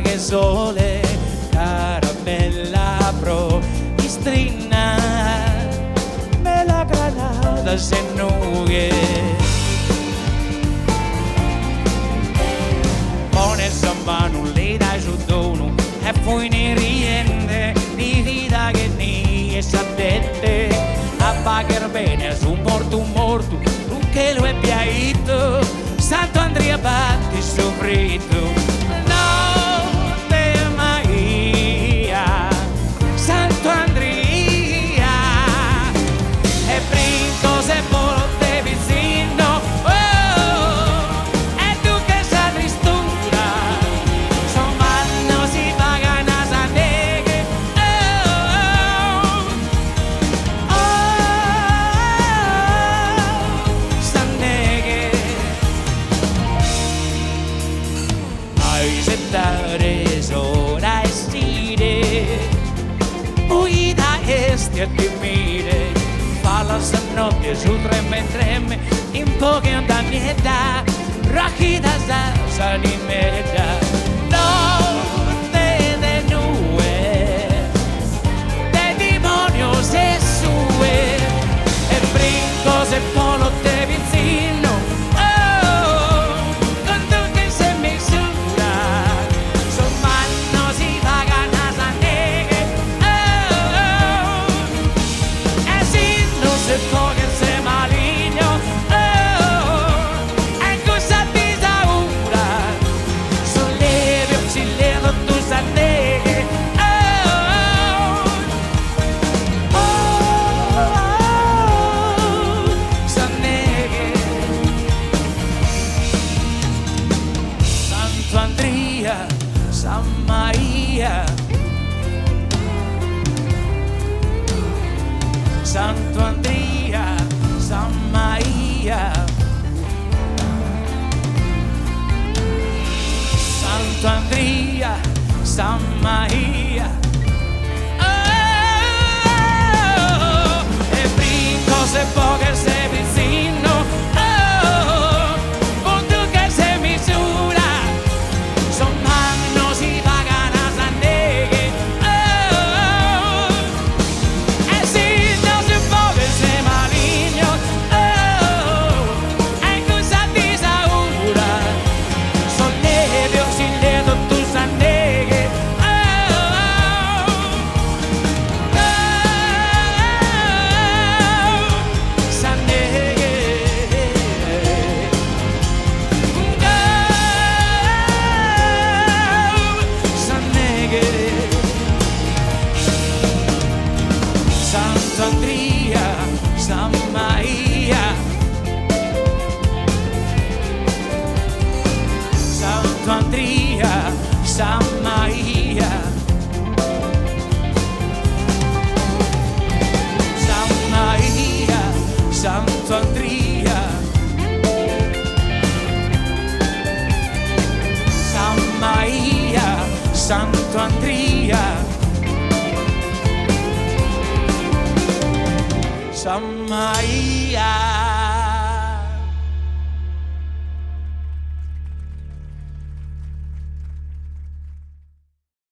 che sole, caramella pro, istrina, nella granata se nughe. Buone samba non le dai su dono, e poi ne riende, di vita che ne sapete, a pagare bene su un morto, che lo è piaito, Santo Andrea batti soffritto. Sola estire, uida este ti mire, falla sa notte su tremme, in poche ondanietà, rachida sa di meta, notte de nube, de demonio se sue, e brinco se polo te vicino. San Maria, Santo Andrea, San Maria, Santo Andrea, San Maria. Oh, e brinco se poche se vicino. Santo Andrea, San Maria, Santo Andrea, San Maria, San Maria, Santo Andrea, San Maria, Santo Andrea. San Maria.